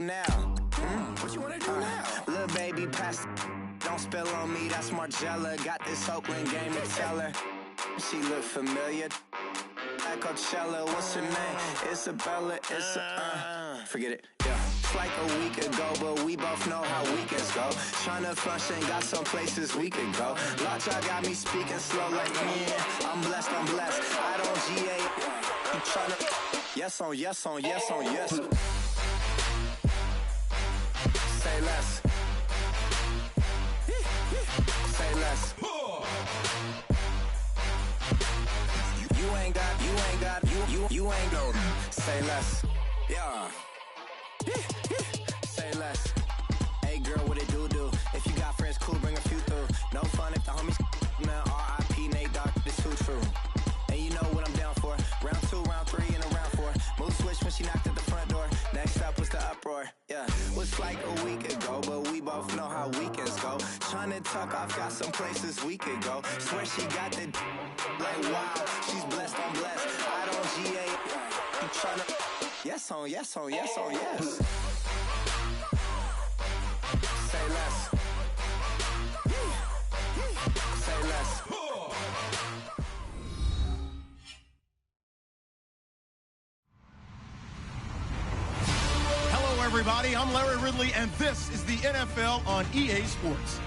now? What you wanna do now? Little baby, pass. Don't spill on me, that's Margella. Got this Oakland game to tell her. She look familiar. Like Coachella, what's her name? Isabella, forget it, yeah. It's like a week ago, but we both know how weekends go. Tryna function, got some places we could go. Lot y'all got me speaking slow like, yeah, I'm blessed. I don't GA. You tryna, yes on yes on yes on yes. Say less. Say less. You ain't got, say less. Yeah. Say less. Hey girl, what it do? If you got friends, cool, bring a few through. No fun if the homies, man, R.I.P. Nate Dogg, this too true. And you know what I'm down for. Round 2, round 3, and a round 4. Move switch when she knocked at the front door. Next up was the uproar. Yeah, was like a week ago, but we both know how weekends go. Tryna tuck off, got some places we could go. Swear she got the like wow, she's blessed, I'm blessed. I don't GA. You tryna yes on yes on yes on yes. Say less. Say less. Hello, everybody. I'm Larry Ridley, and this is the NFL on EA Sports.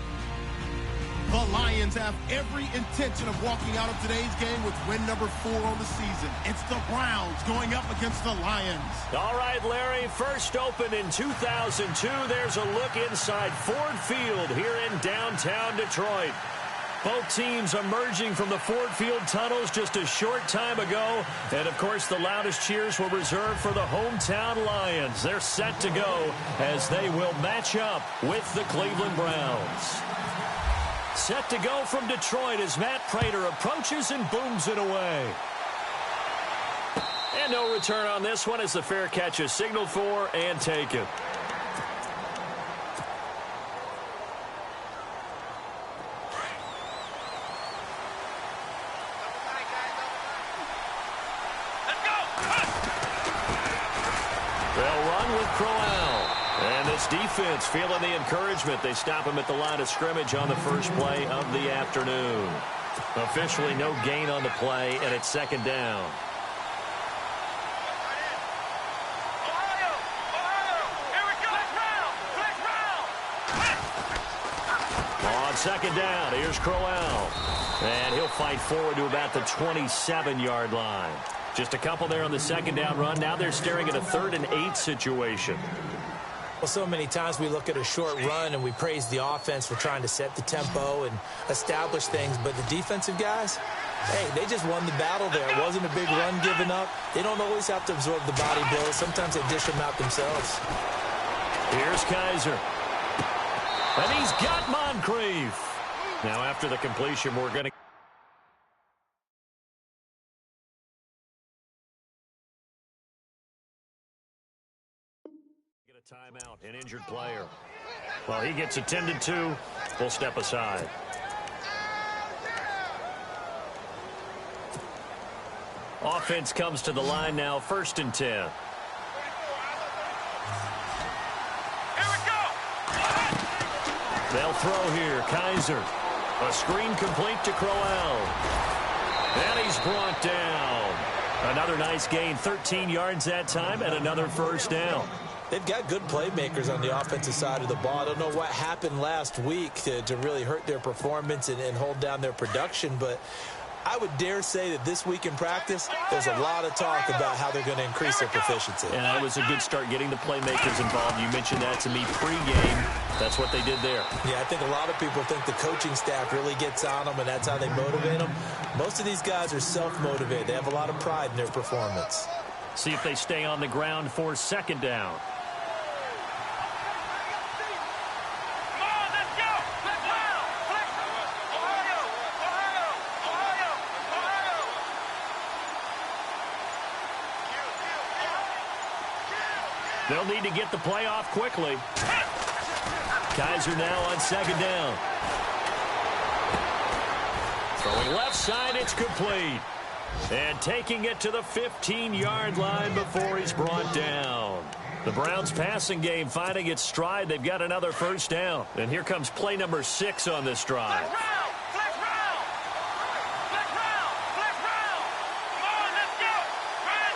The Lions have every intention of walking out of today's game with win number 4 on the season. It's the Browns going up against the Lions. All right, Larry, first opened in 2002. There's a look inside Ford Field here in downtown Detroit. Both teams emerging from the Ford Field tunnels just a short time ago. And, of course, the loudest cheers were reserved for the hometown Lions. They're set to go as they will match up with the Cleveland Browns. Set to go from Detroit as Matt Prater approaches and booms it away. And no return on this one as the fair catch is signaled for and taken. They'll run with Crowell. And this defense feeling the encouragement. They stop him at the line of scrimmage on the first play of the afternoon. Officially no gain on the play, and it's second down. On second down, here's Crowell. And he'll fight forward to about the 27-yard line. Just a couple there on the second down run. Now they're staring at a 3rd and 8 situation. Well, so many times we look at a short run and we praise the offense for trying to set the tempo and establish things, but the defensive guys, hey, they just won the battle there. It wasn't a big run given up. They don't always have to absorb the body blows. Sometimes they dish them out themselves. Here's Kaiser. And he's got Moncrief. Now after the completion, we're going to timeout, an injured player. Well, he gets attended to. We'll step aside. Offense comes to the line now, 1st and 10. Here we go. They'll throw here. Kaiser. A screen complete to Crowell. And he's brought down. Another nice gain, 13 yards that time, and another first down. They've got good playmakers on the offensive side of the ball. I don't know what happened last week to really hurt their performance and hold down their production, but I would dare say that this week in practice, there's a lot of talk about how they're going to increase their proficiency. And that was a good start getting the playmakers involved. You mentioned that to me pregame. That's what they did there. Yeah, I think a lot of people think the coaching staff really gets on them, and that's how they motivate them. Most of these guys are self-motivated. They have a lot of pride in their performance. See if they stay on the ground for second down. They'll need to get the play off quickly. Kaiser now on second down. Throwing left side, it's complete. And taking it to the 15-yard line before he's brought down. The Browns' passing game finding its stride. They've got another first down. And here comes play number 6 on this drive. Flex round! Flex round! Flex round! Flex round! Come on, let's go! Try and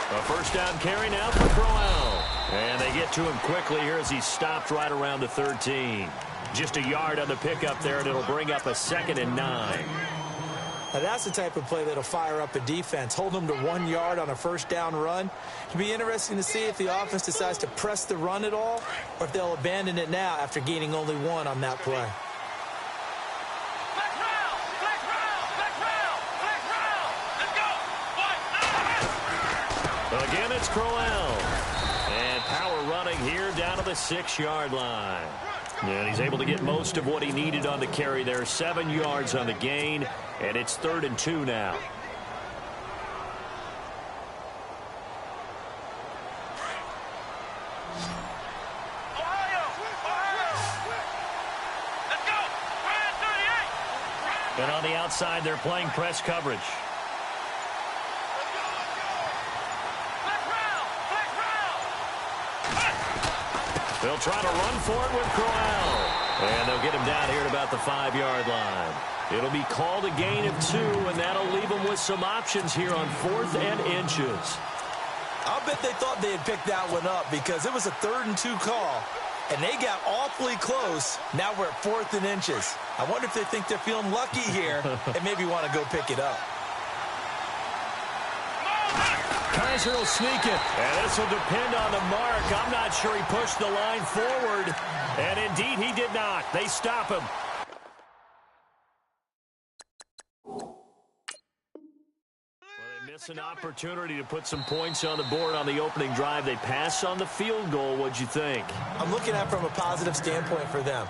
38! A first down carry now for Crowell. And they get to him quickly here as he stopped right around the 13. Just a yard on the pickup there, and it'll bring up a 2nd and 9. Now that's the type of play that'll fire up a defense. Hold them to 1 yard on a first down run. It'll be interesting to see if the offense decides to press the run at all, or if they'll abandon it now after gaining only 1 on that play. Flex round! Flex round! Flex round! Flex round! Let's go! Again, it's Crowell. And power running here down to the 6-yard line. And he's able to get most of what he needed on the carry there. 7 yards on the gain, and it's 3rd and 2 now. Ohio! Let's go! Try and 38! And on the outside, they're playing press coverage. Flex round! Flex round! They'll try to run for it with Crowell. And they'll get him down here at about the 5-yard line. It'll be called a gain of 2, and that'll leave them with some options here on 4th and inches. I'll bet they thought they had picked that one up because it was a 3rd and 2 call, and they got awfully close. Now we're at 4th and inches. I wonder if they think they're feeling lucky here and maybe want to go pick it up. Kaiser will sneak it. And this will depend on the mark. I'm not sure he pushed the line forward. And indeed, he did not. They stop him. Well, they miss an opportunity to put some points on the board on the opening drive. They pass on the field goal. What'd you think? I'm looking at it from a positive standpoint for them.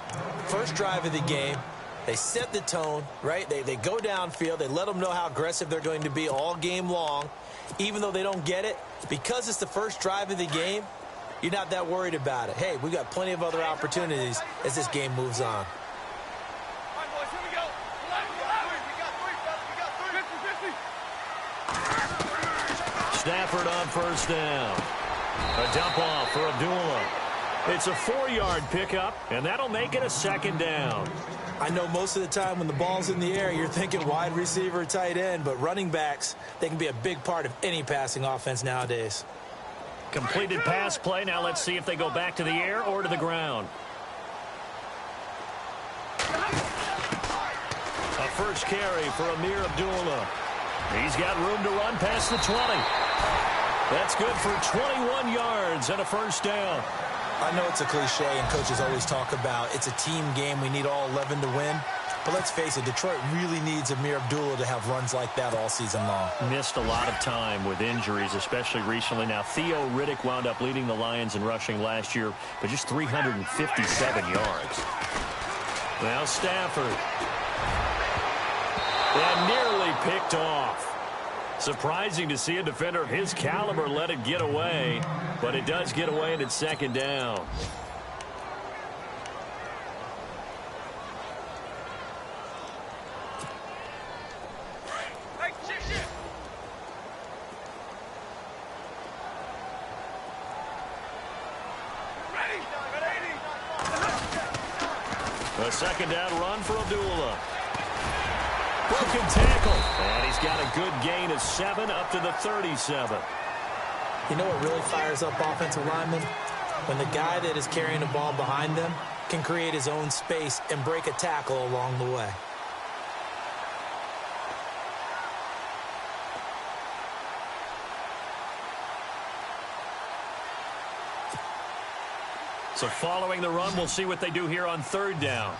First drive of the game, they set the tone, right? They go downfield. They let them know how aggressive they're going to be all game long. Even though they don't get it, because it's the first drive of the game, you're not that worried about it. Hey, we got plenty of other opportunities as this game moves on. All right, boys, here we go. We got 3. 50. Stafford on first down. A dump off for Abdullah. It's a 4-yard pickup, and that'll make it a 2nd down. I know most of the time when the ball's in the air, you're thinking wide receiver, tight end, but running backs, they can be a big part of any passing offense nowadays. Completed pass play. Now let's see if they go back to the air or to the ground. A first carry for Amir Abdullah. He's got room to run past the 20. That's good for 21 yards and a first down. I know it's a cliche, and coaches always talk about it's a team game. We need all 11 to win. But let's face it, Detroit really needs Amir Abdullah to have runs like that all season long. Missed a lot of time with injuries, especially recently. Now, Theo Riddick wound up leading the Lions in rushing last year, but just 357 yards. Now Stafford. And nearly picked off. Surprising to see a defender of his caliber let it get away, but it does get away and it's 2nd down. Hey, shit. Ready? A 2nd down run for Abdullah. Broken tackle. And he's got a good gain of 7 up to the 37. You know what really fires up offensive linemen? When the guy that is carrying the ball behind them can create his own space and break a tackle along the way. So following the run, we'll see what they do here on 3rd down.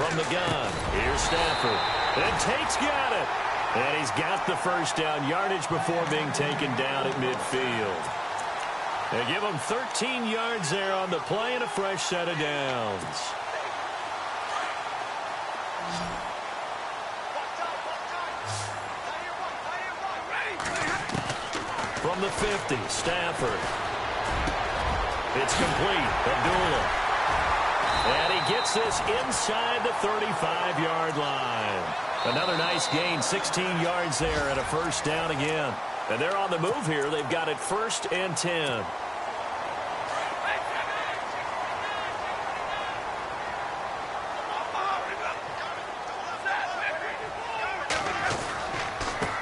From the gun, here's Stafford. And Tate's got it. And he's got the first down yardage before being taken down at midfield. They give him 13 yards there on the play and a fresh set of downs. From the 50, Stafford. It's complete. Abdullah. And he gets this inside the 35-yard line. Another nice gain, 16 yards there, and a first down again. And they're on the move here. They've got it 1st and 10.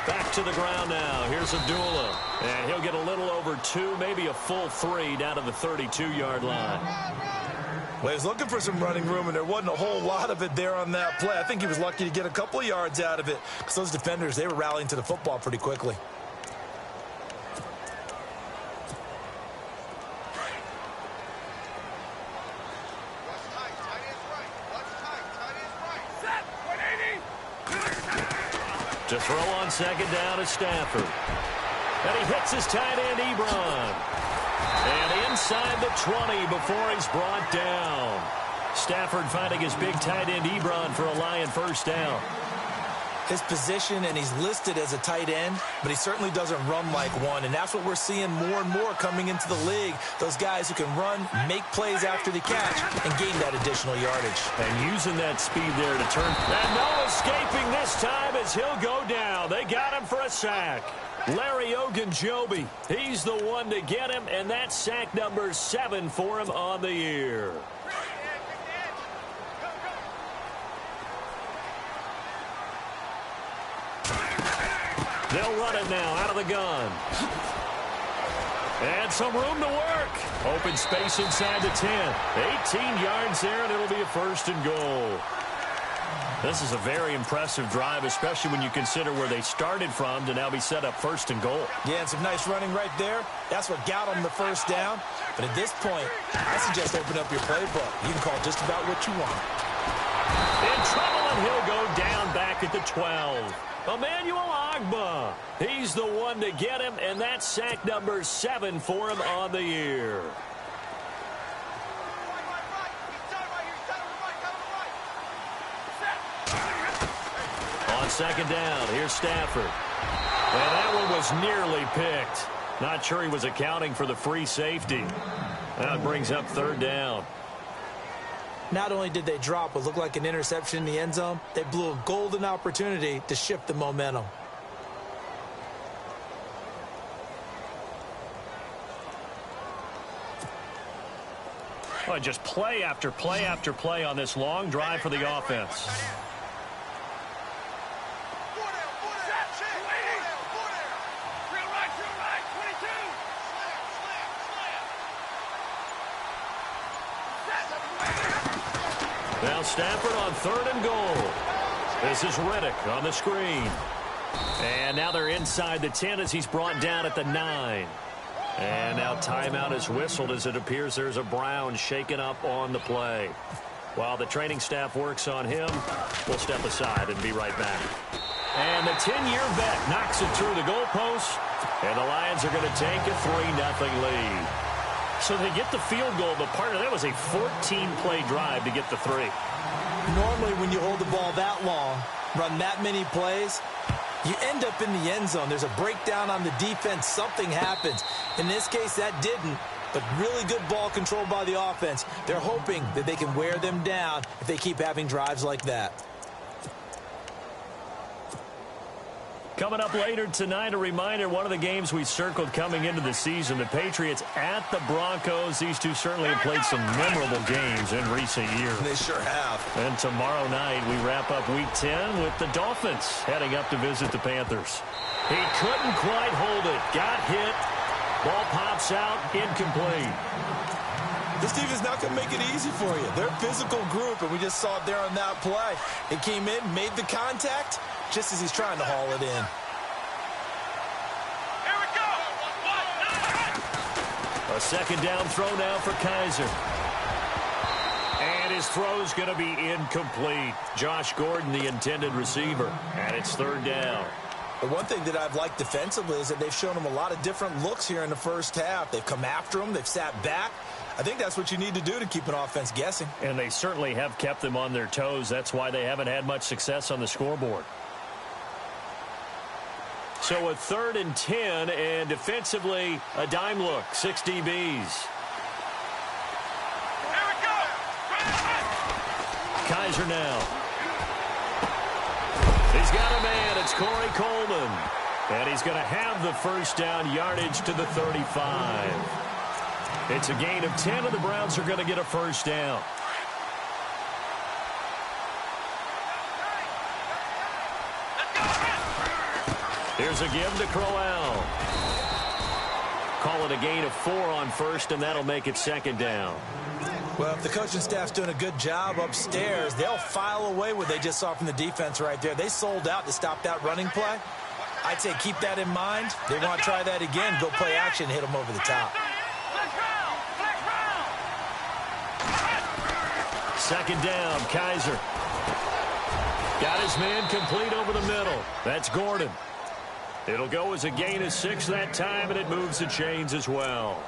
Back to the ground now. Here's Abdullah. And he'll get a little over 2, maybe a full 3 down to the 32-yard line. Well, he was looking for some running room, and there wasn't a whole lot of it there on that play. I think he was lucky to get a couple of yards out of it because those defenders, they were rallying to the football pretty quickly. To throw on 2nd down is Stafford. And he hits his tight end, Ebron. And inside the 20 before he's brought down. Stafford finding his big tight end, Ebron, for a Lion first down. His position, and he's listed as a tight end, but he certainly doesn't run like one, and that's what we're seeing more and more coming into the league. Those guys who can run, make plays after the catch, and gain that additional yardage. And using that speed there to turn. And no escaping this time as he'll go down. They got him for a sack. Larry Ogunjobi, he's the one to get him, and that's sack number 7 for him on the year. They'll run it now out of the gun. And some room to work. Open space inside the 10. 18 yards there, and it'll be a 1st and goal. This is a very impressive drive, especially when you consider where they started from to now be set up 1st and goal. Yeah, and some nice running right there. That's what got them the first down. But at this point, I suggest open up your playbook. You can call just about what you want. In trouble, and he'll go down back at the 12. Emmanuel Agba, he's the one to get him, and that's sack number 7 for him on the year. On 2nd down, here's Stafford. And that one was nearly picked. Not sure he was accounting for the free safety. That brings up 3rd down. Not only did they drop what looked like an interception in the end zone, they blew a golden opportunity to shift the momentum. Oh, just play after play after play on this long drive for the offense. Now Stafford on 3rd and goal. This is Riddick on the screen. And now they're inside the 10 as he's brought down at the 9. And now timeout is whistled as it appears there's a Brown shaken up on the play. While the training staff works on him, we'll step aside and be right back. And the 10-year vet knocks it through the goalpost. And the Lions are going to take a 3-0 lead. So they get the field goal, but part of that was a 14-play drive to get the 3. Normally, when you hold the ball that long, run that many plays, you end up in the end zone. There's a breakdown on the defense. Something happens. In this case, that didn't, but really good ball control by the offense. They're hoping that they can wear them down if they keep having drives like that. Coming up later tonight, a reminder, one of the games we circled coming into the season, the Patriots at the Broncos. These two certainly have played some memorable games in recent years. They sure have. And tomorrow night, we wrap up Week 10 with the Dolphins heading up to visit the Panthers. He couldn't quite hold it. Got hit. Ball pops out. Incomplete. This team is not going to make it easy for you. They're a physical group, and we just saw it there on that play. It came in, made the contact, just as he's trying to haul it in. Here we go. A 2nd down throw now for Kaiser. And his throw's going to be incomplete. Josh Gordon, the intended receiver. And it's 3rd down. The one thing that I've liked defensively is that they've shown him a lot of different looks here in the first half. They've come after him. They've sat back. I think that's what you need to do to keep an offense guessing. And they certainly have kept them on their toes. That's why they haven't had much success on the scoreboard. So a 3rd and 10, and defensively, a dime look. 6 DBs. Here we go. Kaiser now. He's got a man. It's Corey Coleman. And he's going to have the first down, yardage to the 35. It's a gain of 10, and the Browns are going to get a first down. Here's a give to Crowell. Call it a gain of 4 on first, and that'll make it second down. Well, if the coaching staff's doing a good job upstairs, they'll file away what they just saw from the defense right there. They sold out to stop that running play. I'd say keep that in mind. They want to try that again, go play action, hit them over the top. Second down, Kaiser. Got his man complete over the middle. That's Gordon. It'll go as a gain of 6 that time, and it moves the chains as well.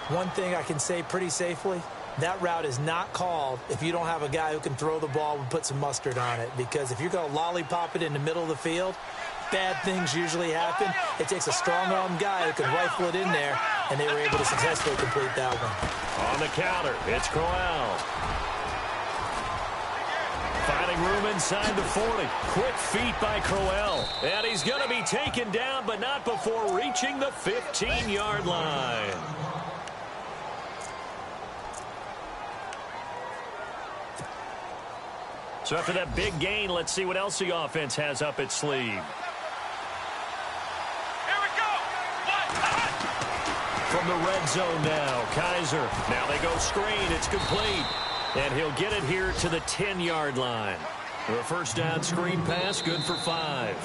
One thing I can say pretty safely, that route is not called if you don't have a guy who can throw the ball and put some mustard on it. Because if you're going to lollipop it in the middle of the field, bad things usually happen. It takes a strong-arm guy who can rifle it in there, and they were able to successfully complete that one. On the counter, it's Crowell. Finding room inside the 40. Quick feet by Crowell. And he's going to be taken down, but not before reaching the 15-yard line. So after that big gain, let's see what else the offense has up its sleeve. Here we go. From the red zone now, Kaiser. Now they go screen. It's complete. And he'll get it here to the 10-yard line. A first down screen pass, good for 5.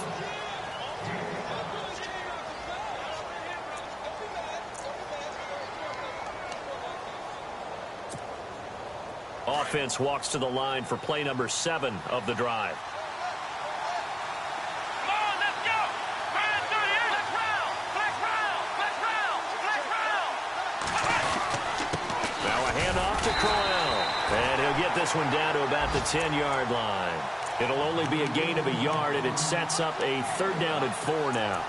Offense walks to the line for play number 7 of the drive. Come on, let's go. Right through here. Let's round. Flex round. Flex round. Flex round. Now a handoff to Crowell. And he'll get this one down to about the 10-yard line. It'll only be a gain of a yard, and it sets up a third down and 4 now.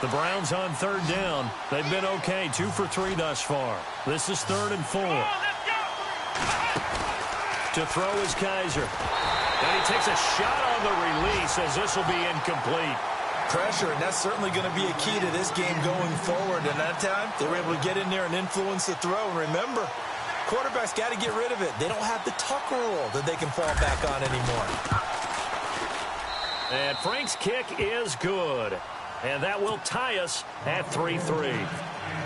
The Browns on third down. They've been okay, 2 for 3 thus far. This is 3rd and 4. To throw is Kaiser. And he takes a shot on the release as this will be incomplete. Pressure, and that's certainly going to be a key to this game going forward. And that time, they were able to get in there and influence the throw. And remember, quarterbacks got to get rid of it. They don't have the tuck rule that they can fall back on anymore. And Frank's kick is good. And that will tie us at 3-3.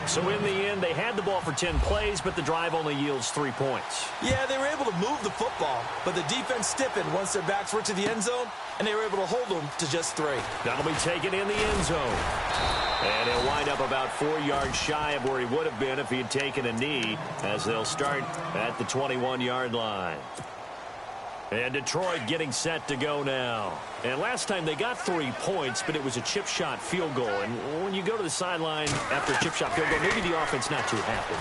So in the end, they had the ball for 10 plays, but the drive only yields 3 points. Yeah, they were able to move the football, but the defense stiffened once their backs were to the end zone, and they were able to hold them to just 3. That'll be taken in the end zone. And he'll wind up about 4 yards shy of where he would have been if he had taken a knee, as they'll start at the 21-yard line. And Detroit getting set to go now. And last time they got 3 points, but it was a chip shot field goal. And when you go to the sideline after a chip shot field goal, maybe the offense not too happy.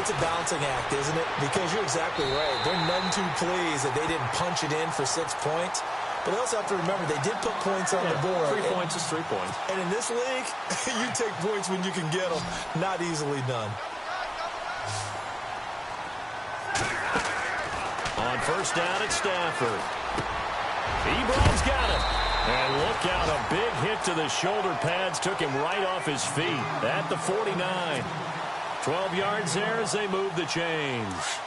It's a balancing act, isn't it? Because you're exactly right. They're none too pleased that they didn't punch it in for 6 points. But they also have to remember they did put points on the board. 3 points is 3 points. And in this league, you take points when you can get them. Not easily done. On first down at Stafford. Ebron's got it. And look out, a big hit to the shoulder pads took him right off his feet at the 49. 12 yards there as they move the chains.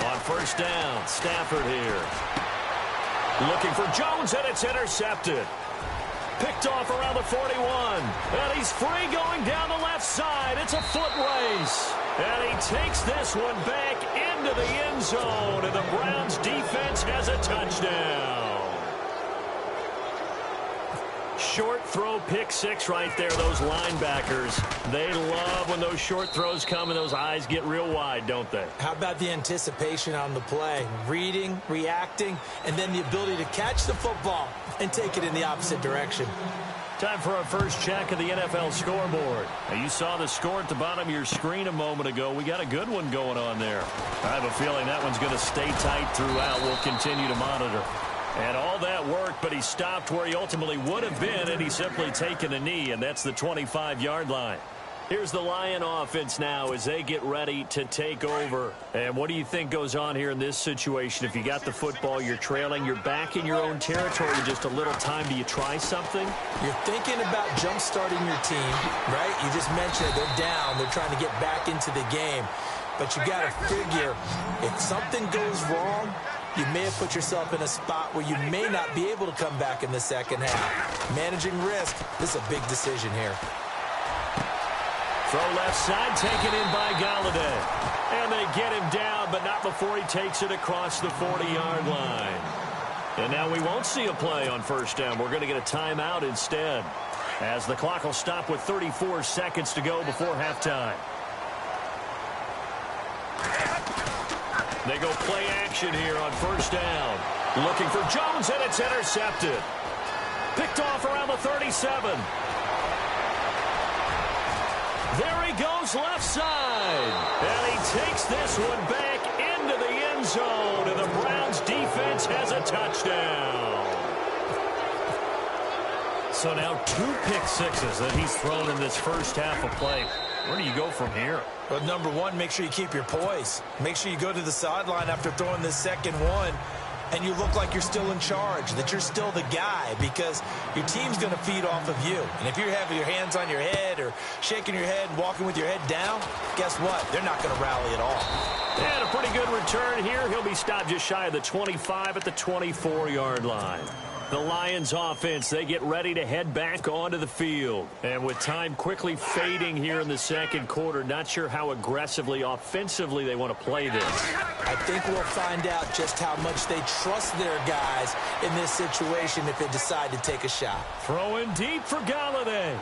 On first down, Stafford here. Looking for Jones, and it's intercepted. Picked off around the 41. And he's free going down the left side. It's a foot race. And he takes this one back into the end zone. And the Browns defense has a touchdown. Short throw, pick 6 right there. Those linebackers, they love when those short throws come and those eyes get real wide, don't they? How about the anticipation on the play? Reading, reacting, and then the ability to catch the football and take it in the opposite direction. Time for our first check of the NFL scoreboard. Now, you saw the score at the bottom of your screen a moment ago. We got a good one going on there. I have a feeling that one's going to stay tight throughout. We'll continue to monitor. And all that work, but he stopped where he ultimately would have been, and he's simply taken a knee, and that's the 25-yard line. Here's the Lion offense now as they get ready to take over. And what do you think goes on here in this situation? If you got the football, you're trailing, you're back in your own territory with just a little time. Do you try something? You're thinking about jump-starting your team, right? You just mentioned it. They're down. They're trying to get back into the game. But you got to figure, if something goes wrong, you may have put yourself in a spot where you may not be able to come back in the second half. Managing risk, this is a big decision here. Throw left side, taken in by Galladay. And they get him down, but not before he takes it across the 40-yard line. And now we won't see a play on first down. We're going to get a timeout instead, as the clock will stop with 34 seconds to go before halftime. They go play action here on first down. Looking for Jones, and it's intercepted. Picked off around the 37. There he goes left side. And he takes this one back into the end zone. And the Browns defense has a touchdown. So now 2 pick sixes that he's thrown in this first half of play. Where do you go from here? Well, number one, make sure you keep your poise. Make sure you go to the sideline after throwing this second one, and you look like you're still in charge, that you're still the guy, because your team's going to feed off of you. And if you're having your hands on your head or shaking your head and walking with your head down, guess what? They're not going to rally at all. And a pretty good return here. He'll be stopped just shy of the 25 at the 24-yard line. The Lions offense, they get ready to head back onto the field. And with time quickly fading here in the second quarter, not sure how aggressively, offensively they want to play this. I think we'll find out just how much they trust their guys in this situation if they decide to take a shot. Throwing deep for Galladay.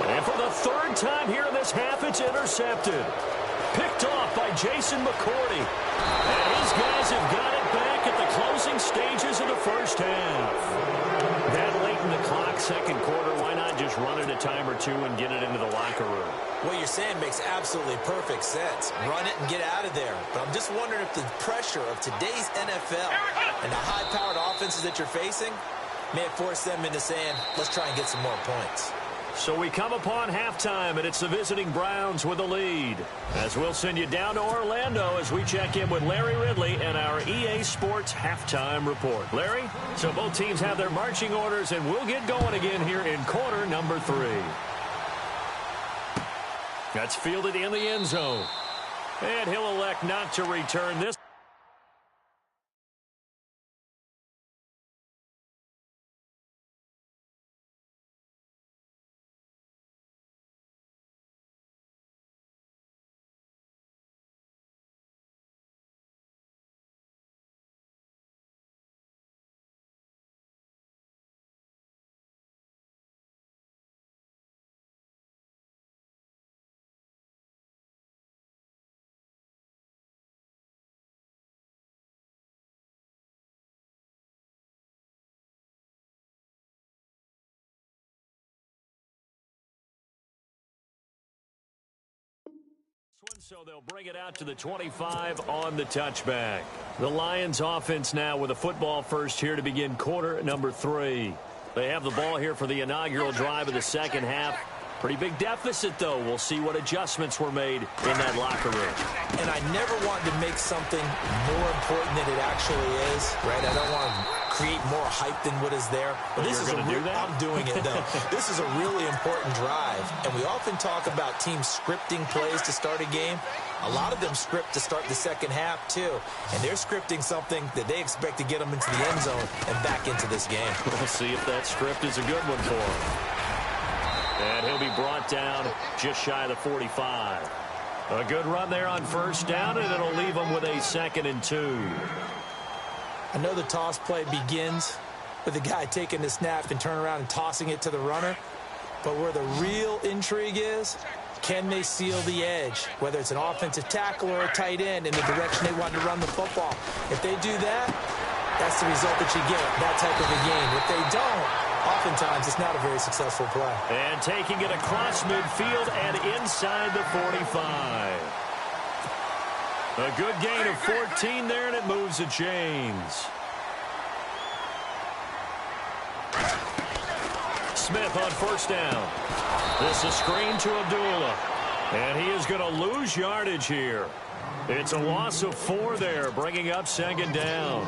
And for the third time here in this half, it's intercepted. Picked off by Jason McCourty. And his guys have got it back at the closing stages of the first half. That late in the clock, second quarter, why not just run it a time or two and get it into the locker room? What you're saying makes absolutely perfect sense. Run it and get out of there. But I'm just wondering if the pressure of today's NFL and the high-powered offenses that you're facing may have forced them into saying, let's try and get some more points. So we come upon halftime, and it's the visiting Browns with the lead. As we'll send you down to Orlando as we check in with Larry Ridley and our EA Sports halftime report. Larry, so both teams have their marching orders, and we'll get going again here in quarter number 3. That's fielded in the end zone. And he'll elect not to return this. So they'll bring it out to the 25 on the touchback. The Lions offense now with a football first here to begin quarter number 3. They have the ball here for the inaugural drive of the second half. Pretty big deficit, though. We'll see what adjustments were made in that locker room. And I never wanted to make something more important than it actually is, right? I don't want to create more hype than what is there. But this is going to do that? I'm doing it, though. This is a really important drive. And we often talk about teams scripting plays to start a game. A lot of them script to start the second half, too. And they're scripting something that they expect to get them into the end zone and back into this game. We'll see if that script is a good one for them. And he'll be brought down just shy of the 45. A good run there on first down, and it'll leave them with a 2nd and 2. I know the toss play begins with the guy taking the snap and turn around and tossing it to the runner. But where the real intrigue is, can they seal the edge, whether it's an offensive tackle or a tight end in the direction they want to run the football? If they do that, that's the result that you get, that type of a game. If they don't, oftentimes it's not a very successful play. And taking it across midfield and inside the 45. A good gain of 14 there, and it moves the chains. Smith on first down. This is screen to Abdullah. And he is going to lose yardage here. It's a loss of 4 there, bringing up second down.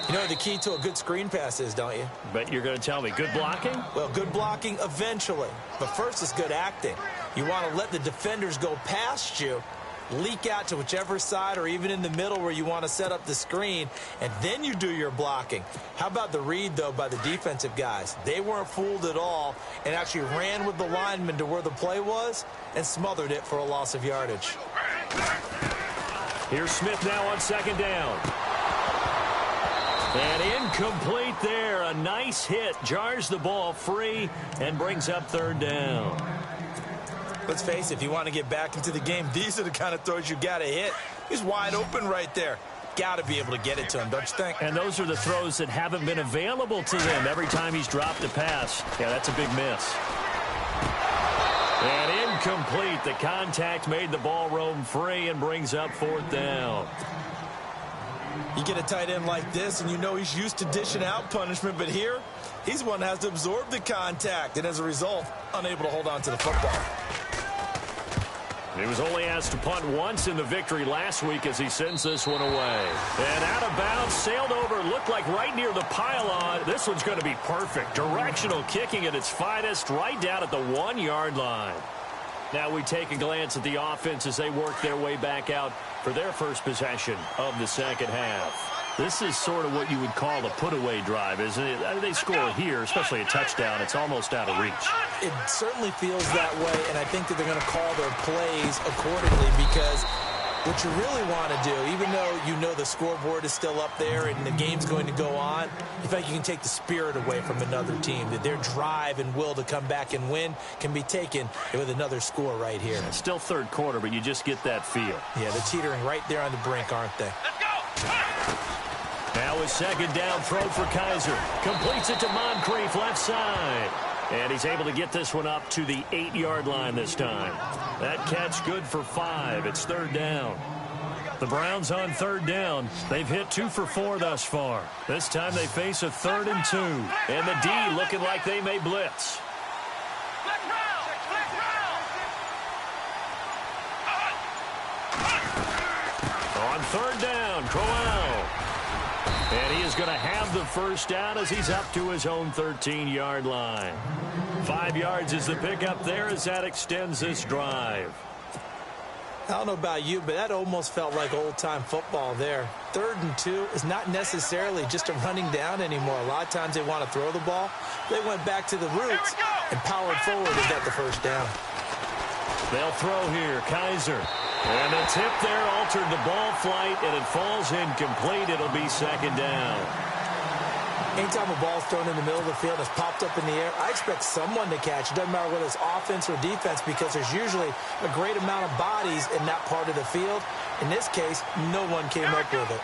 You know the key to a good screen pass is, don't you? Bet you're going to tell me. Good blocking? Well, good blocking eventually. But first is good acting. You want to let the defenders go past you, leak out to whichever side or even in the middle where you want to set up the screen, and then you do your blocking. How about the read, though, by the defensive guys? They weren't fooled at all and actually ran with the lineman to where the play was and smothered it for a loss of yardage. Here's Smith now on second down. And incomplete there. A nice hit. Jars the ball free and brings up third down. Let's face it, if you want to get back into the game, these are the kind of throws you got to hit. He's wide open right there. Got to be able to get it to him, don't you think? And those are the throws that haven't been available to them every time he's dropped a pass. Yeah, that's a big miss. And incomplete. The contact made the ball roam free and brings up fourth down. You get a tight end like this, and you know he's used to dishing out punishment, but here, he's one that has to absorb the contact, and as a result, unable to hold on to the football. He was only asked to punt once in the victory last week as he sends this one away. And out of bounds, sailed over, looked like right near the pylon. This one's going to be perfect. Directional kicking at its finest, right down at the 1-yard line. Now we take a glance at the offense as they work their way back out for their first possession of the second half. This is sort of what you would call a put-away drive, isn't it? They score here, especially a touchdown. It's almost out of reach. It certainly feels that way, and I think that they're going to call their plays accordingly because what you really want to do, even though you know the scoreboard is still up there and the game's going to go on, in fact, you can take the spirit away from another team, that their drive and will to come back and win can be taken with another score right here. It's still third quarter, but you just get that feel. Yeah, they're teetering right there on the brink, aren't they? Let's go! Now a second down throw for Kaiser. Completes it to Moncrief left side. And he's able to get this one up to the 8-yard line this time. That catch good for 5. It's third down. The Browns on third down. They've hit 2 for 4 thus far. This time they face a 3rd and 2. And the D looking like they may blitz. Flex round! Flex round! On third down, Crowell. And he is going to have the first down as he's up to his own 13-yard line. 5 yards is the pickup there as that extends this drive. I don't know about you, but that almost felt like old-time football there. 3rd and 2 is not necessarily just a running down anymore. A lot of times they want to throw the ball. They went back to the roots and powered forward and got the first down. They'll throw here. Kaiser. And the tip there altered the ball flight, and it falls incomplete. It'll be second down. Anytime a ball's thrown in the middle of the field and it's popped up in the air, I expect someone to catch. It doesn't matter whether it's offense or defense because there's usually a great amount of bodies in that part of the field. In this case, no one came up with it.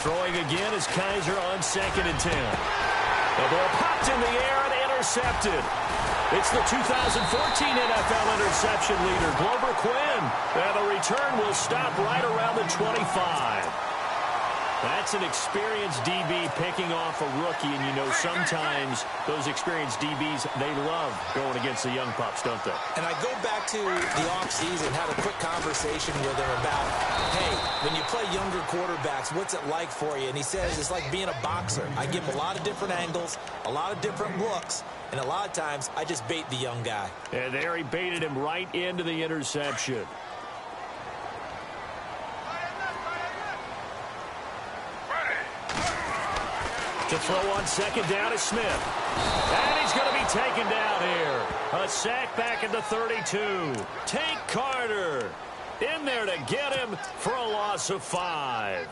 Throwing again is Kaiser on 2nd and 10. The ball popped in the air and intercepted. It's the 2014 NFL interception leader, Glover Quinn. And the return will stop right around the 25. That's an experienced DB picking off a rookie, and you know sometimes those experienced DBs, they love going against the young pups, don't they? And I go back to the offseason, had a quick conversation with him about, hey, when you play younger quarterbacks, what's it like for you? And he says it's like being a boxer. I give him a lot of different angles, a lot of different looks, and a lot of times I just bait the young guy. And there he baited him right into the interception. To throw on second down is Smith. And he's going to be taken down here. A sack back at the 32. Tank Carter in there to get him for a loss of 5.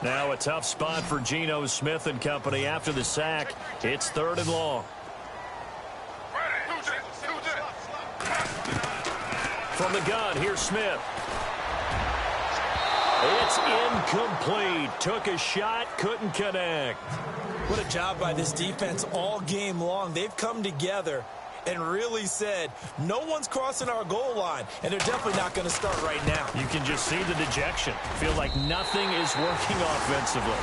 Now a tough spot for Geno Smith and company after the sack. It's 3rd and long. From the gun, here's Smith. It's incomplete. Took a shot, couldn't connect. What a job by this defense all game long. They've come together and really said, no one's crossing our goal line, and they're definitely not going to start right now. You can just see the dejection. Feel like nothing is working offensively.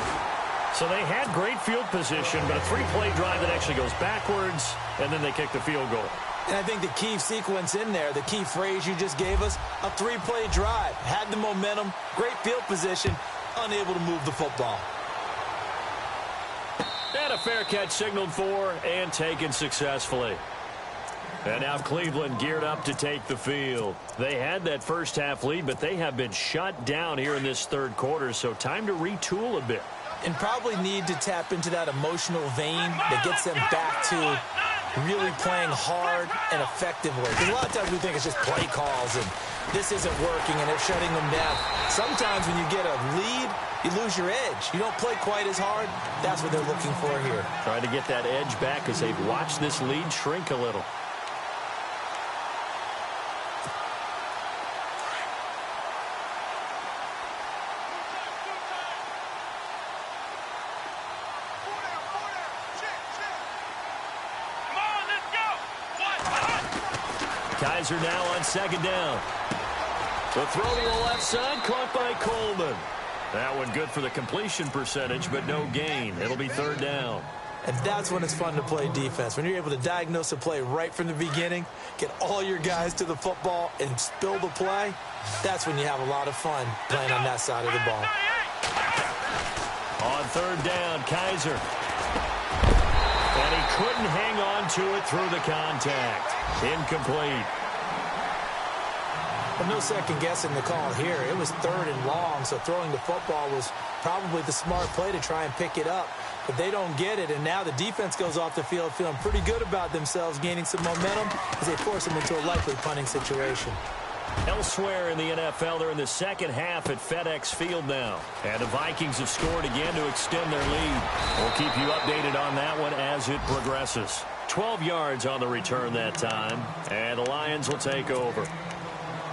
So they had great field position, but a three-play drive that actually goes backwards, and then they kick the field goal. And I think the key sequence in there, the key phrase you just gave us, a three-play drive. Had the momentum, great field position, unable to move the football. And a fair catch signaled for and taken successfully. And now Cleveland geared up to take the field. They had that first half lead, but they have been shut down here in this third quarter, so time to retool a bit. And probably need to tap into that emotional vein that gets them back to really playing hard and effectively. Because a lot of times we think it's just play calls and this isn't working and they're shutting them down. Sometimes when you get a lead, you lose your edge. You don't play quite as hard. That's what they're looking for here. Trying to get that edge back as they've watched this lead shrink a little. Kaiser now on second down. The throw to the left side, caught by Coleman. That one good for the completion percentage, but no gain. It'll be third down. And that's when it's fun to play defense. When you're able to diagnose a play right from the beginning, get all your guys to the football and spill the play, that's when you have a lot of fun playing on that side of the ball. On third down, Kaiser. And he couldn't hang on to it through the contact. Incomplete. Well, no second guessing the call here. It was third and long, so throwing the football was probably the smart play to try and pick it up. But they don't get it, and now the defense goes off the field feeling pretty good about themselves, gaining some momentum as they force them into a likely punting situation. Elsewhere in the NFL, they're in the second half at FedEx Field now. And the Vikings have scored again to extend their lead. We'll keep you updated on that one as it progresses. 12 yards on the return that time, and the Lions will take over.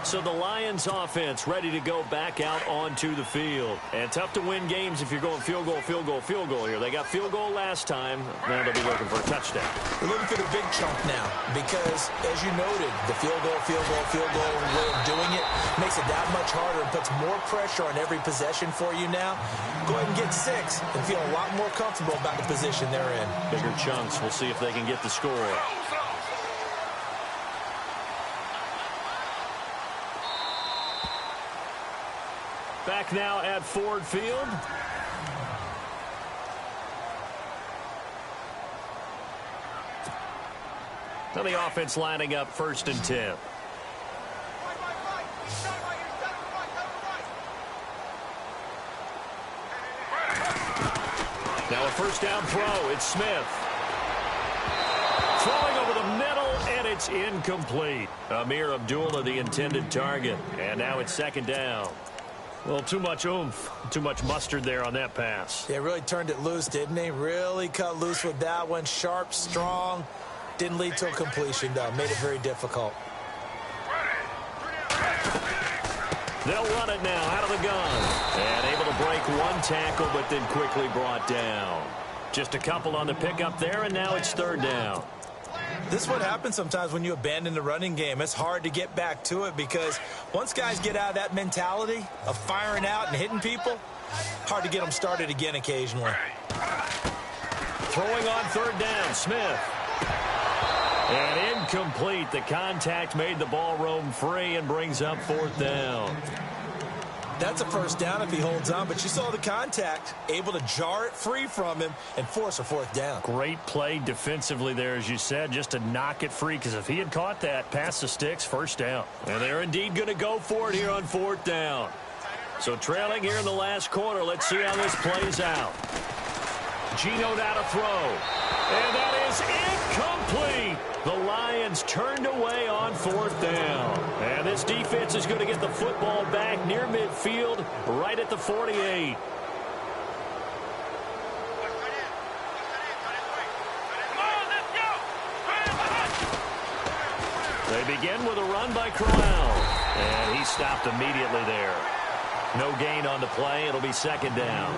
So the Lions offense ready to go back out onto the field. And tough to win games if you're going field goal, field goal, field goal here. They got field goal last time. Now they'll be looking for a touchdown. They're looking for the big chunk now because, as you noted, the field goal way of doing it makes it that much harder and puts more pressure on every possession for you now. Go ahead and get 6 and feel a lot more comfortable about the position they're in. Bigger chunks. We'll see if they can get the score. Back now at Ford Field. Now the offense lining up 1st and 10. Now a first down throw. It's Smith. Throwing over the middle, and it's incomplete. Amir Abdullah, the intended target. And now it's 2nd down. Well, too much oomph, too much mustard there on that pass. Yeah, really turned it loose, didn't he? Really cut loose with that one. Sharp, strong. Didn't lead to a completion, though. Made it very difficult. They'll run it now out of the gun. And able to break one tackle, but then quickly brought down. Just a couple on the pickup there, and now it's 3rd down. This is what happens sometimes when you abandon the running game. It's hard to get back to it because once guys get out of that mentality of firing out and hitting people, hard to get them started again occasionally. Throwing on 3rd down, Smith. And incomplete. The contact made the ball roam free and brings up 4th down. That's a first down if he holds on, but you saw the contact, able to jar it free from him and force a 4th down. Great play defensively there, as you said, just to knock it free, because if he had caught that, past the sticks, 1st down. And they're indeed going to go for it here on 4th down. So trailing here in the last quarter, let's see how this plays out. Geno now to throw. And that is incomplete. The Lions turned away on 4th down. And this defense is going to get the football back near midfield, right at the 48. They begin with a run by Corral. And he stopped immediately there. No gain on the play. It'll be second down.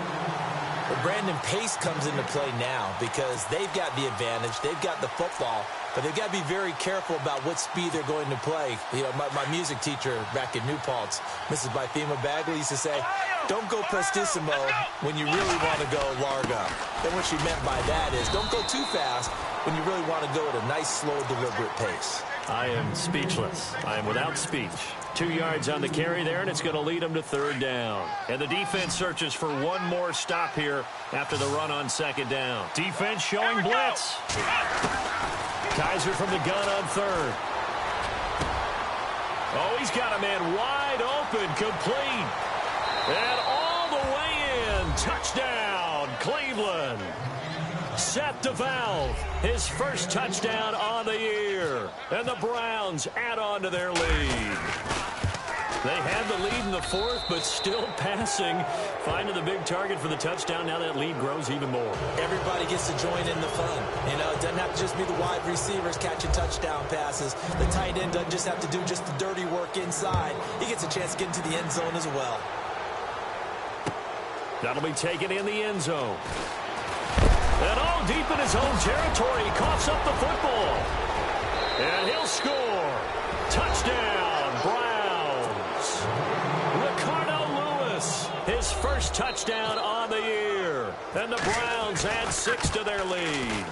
But Brandon, pace comes into play now because they've got the advantage. They've got the football, but they've got to be very careful about what speed they're going to play. You know, my music teacher back in New Paltz, Mrs. Bythema Bagley, used to say, don't go prestissimo when you really want to go largo. And what she meant by that is don't go too fast when you really want to go at a nice, slow, deliberate pace. I am speechless. I am without speech. 2 yards on the carry there, and it's going to lead them to third down. And the defense searches for one more stop here after the run on second down. Defense showing blitz. Kaiser from the gun on third. Oh, he's got a man wide open, complete. And all the way in. Touchdown, Cleveland. Seth DeValve, his first touchdown on the year. And the Browns add on to their lead. They had the lead in the fourth, but still passing. Finding the big target for the touchdown. Now that lead grows even more. Everybody gets to join in the fun. You know, it doesn't have to just be the wide receivers catching touchdown passes. The tight end doesn't just have to do just the dirty work inside. He gets a chance to get into the end zone as well. That'll be taken in the end zone. And all deep in his own territory, he coughs up the football. And he'll score. Touchdown, Browns. Ricardo Lewis, his first touchdown on the year. And the Browns add 6 to their lead.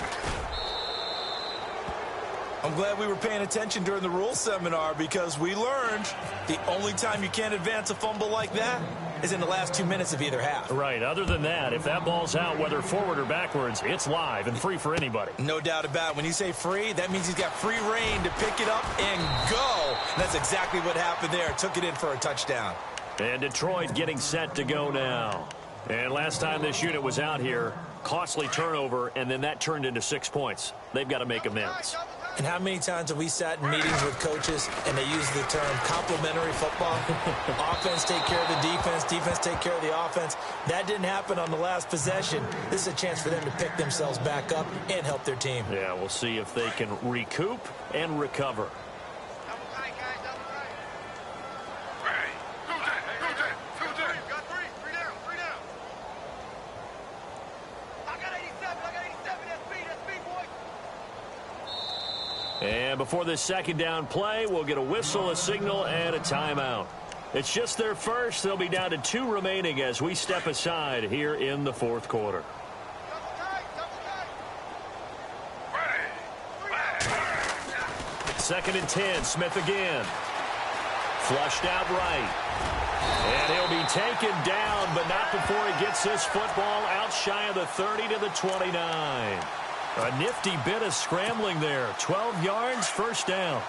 I'm glad we were paying attention during the rules seminar because we learned the only time you can't advance a fumble like that is in the last 2 minutes of either half. Right. Other than that, if that ball's out, whether forward or backwards, it's live and free for anybody. No doubt about it. When you say free, that means he's got free reign to pick it up and go. And that's exactly what happened there. Took it in for a touchdown. And Detroit getting set to go now. And last time this unit was out here, costly turnover, and then that turned into 6 points. They've got to make amends. And how many times have we sat in meetings with coaches and they use the term complementary football? Offense take care of the defense, defense take care of the offense. That didn't happen on the last possession. This is a chance for them to pick themselves back up and help their team. Yeah, we'll see if they can recoup and recover. And before this second down play, we'll get a whistle, a signal, and a timeout. It's just their first. They'll be down to 2 remaining as we step aside here in the fourth quarter. Second and 10, Smith again. Flushed out right. And he'll be taken down, but not before he gets this football out shy of the 30 to the 29. A nifty bit of scrambling there. 12 yards, first down.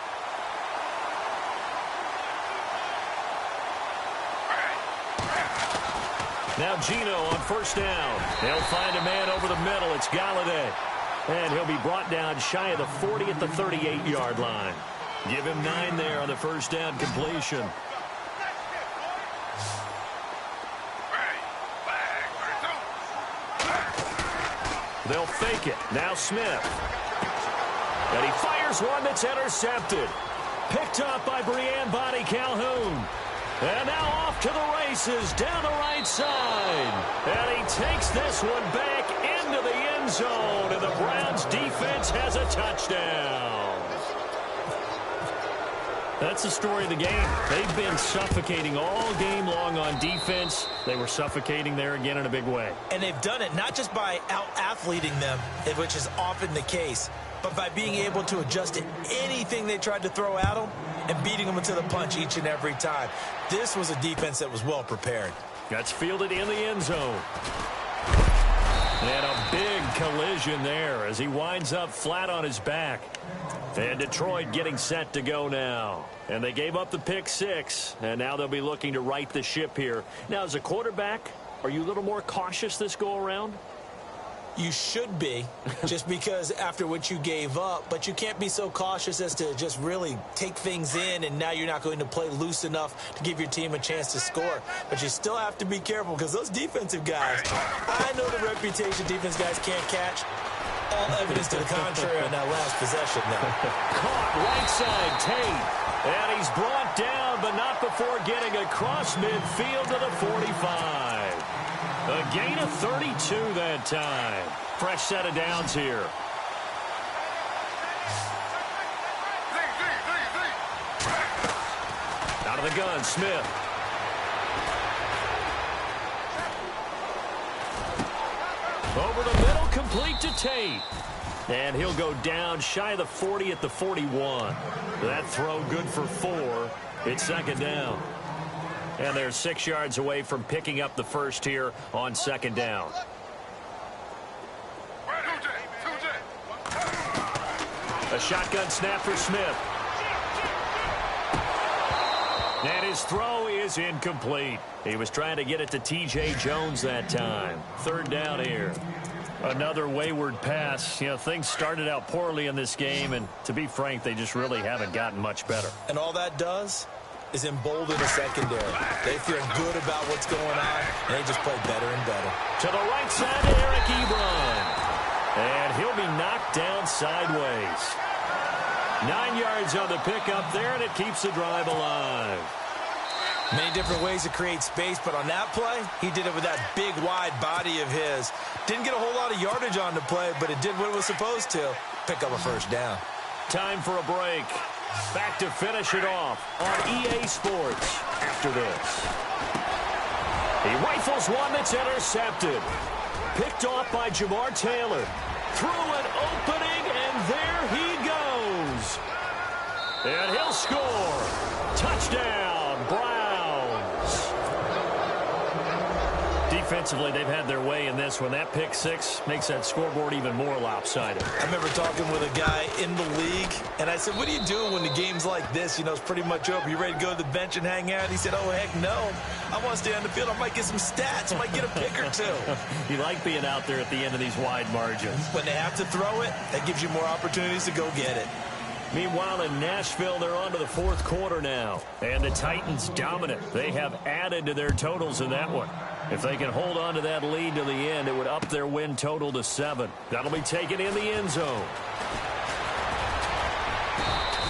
Now Gino on first down. They'll find a man over the middle. It's Galladay. And he'll be brought down shy of the 40 at the 38-yard line. Give him 9 there on the first down completion. They'll fake it. Now Smith. And he fires one that's intercepted. Picked up by Breanne Bonnie Calhoun. And now off to the races down the right side. And he takes this one back into the end zone. And the Browns defense has a touchdown. That's the story of the game. They've been suffocating all game long on defense. They were suffocating there again in a big way. And they've done it not just by out-athleting them, which is often the case, but by being able to adjust to anything they tried to throw at them and beating them into the punch each and every time. This was a defense that was well prepared. That's fielded in the end zone. And a big collision there as he winds up flat on his back. And Detroit getting set to go now. And they gave up the pick 6, and now they'll be looking to right the ship here. Now, as a quarterback, are you a little more cautious this go-around? You should be, just because after what you gave up, but you can't be so cautious as to just really take things in, and now you're not going to play loose enough to give your team a chance to score. But you still have to be careful because those defensive guys, I know the reputation defense guys can't catch. All evidence to the contrary on that last possession, though. Caught right side, Tate. And he's brought down, but not before getting across midfield to the 45. A gain of 32 that time. Fresh set of downs here. Out of the gun, Smith. Over the middle, complete to Tate. And he'll go down shy of the 40 at the 41. That throw good for 4. It's second down. And they're 6 yards away from picking up the first here on second down. A shotgun snap for Smith. And his throw is incomplete. He was trying to get it to T.J. Jones that time. Third down here. Another wayward pass. You know, things started out poorly in this game, and to be frank, they just really haven't gotten much better. And all that does is embolden the secondary. They feel good about what's going on, and they just play better and better. To the right side to Eric Ebron. And he'll be knocked down sideways. 9 yards on the pickup there, and it keeps the drive alive. Many different ways to create space, but on that play, he did it with that big, wide body of his. Didn't get a whole lot of yardage on the play, but it did what it was supposed to. Pick up a first down. Time for a break. Back to finish it off on EA Sports after this. He rifles one that's intercepted. Picked off by Jamar Taylor. Through an opening, and there he goes. And he'll score. Touchdown, Browns. Defensively, they've had their way in this one. That pick six makes that scoreboard even more lopsided. I remember talking with a guy in the league, and I said, what are you doing when the game's like this? You know, it's pretty much over. You ready to go to the bench and hang out? He said, oh, heck no. I want to stay on the field. I might get some stats. I might get a pick or two. You like being out there at the end of these wide margins. When they have to throw it, that gives you more opportunities to go get it. Meanwhile, in Nashville, they're on to the fourth quarter now. And the Titans dominant. They have added to their totals in that one. If they can hold on to that lead to the end, it would up their win total to 7. That'll be taken in the end zone.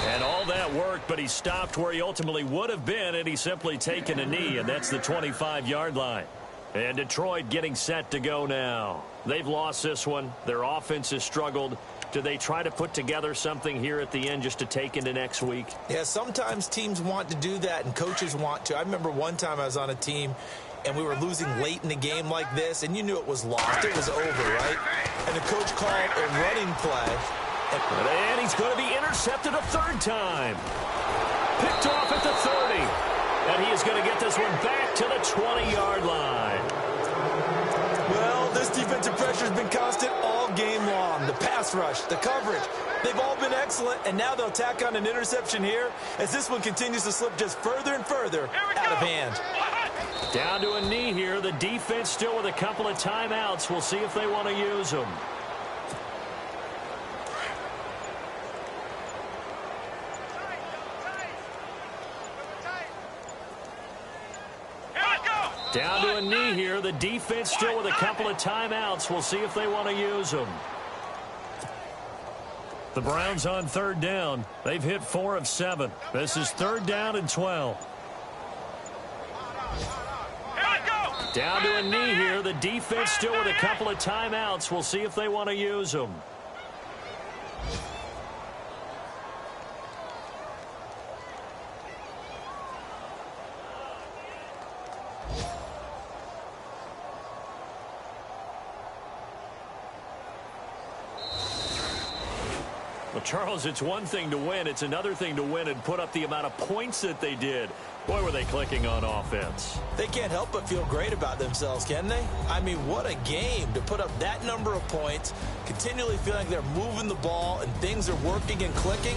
And all that worked, but he stopped where he ultimately would have been, and he's simply taken a knee, and that's the 25-yard line. And Detroit getting set to go now. They've lost this one. Their offense has struggled. Do they try to put together something here at the end just to take into next week? Yeah, sometimes teams want to do that, and coaches want to. I remember one time I was on a team, and we were losing late in the game like this, and you knew it was lost. It was over, right? And the coach called a running play. And he's going to be intercepted a third time. Picked off at the 30. And he is going to get this one back to the 20-yard line. Well, this defensive pressure has been constant all game long. The pass rush, the coverage, they've all been excellent, and now they'll tack on an interception here as this one continues to slip just further and further out of hand. Down to a knee here. The defense still with a couple of timeouts. We'll see if they want to use them. Down to a knee here. The defense still with a couple of timeouts. We'll see if they want to use them. The Browns on third down. They've hit 4 of 7. This is third down and 12. Down to a knee here. The defense still with a couple of timeouts. We'll see if they want to use them. Well, Charles, it's one thing to win. It's another thing to win and put up the amount of points that they did. Boy, were they clicking on offense. They can't help but feel great about themselves, can they? I mean, what a game to put up that number of points, continually feeling like they're moving the ball and things are working and clicking.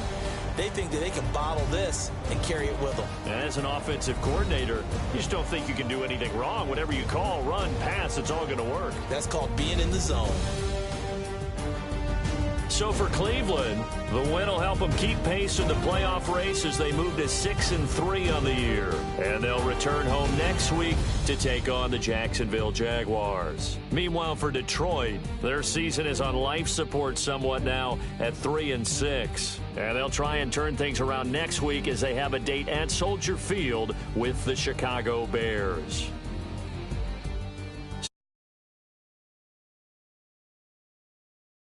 They think that they can bottle this and carry it with them. And as an offensive coordinator, you just don't think you can do anything wrong. Whatever you call, run, pass, it's all going to work. That's called being in the zone. So for Cleveland, the win will help them keep pace in the playoff race as they move to 6-3 on the year. And they'll return home next week to take on the Jacksonville Jaguars. Meanwhile, for Detroit, their season is on life support somewhat now at 3-6. And they'll try and turn things around next week as they have a date at Soldier Field with the Chicago Bears.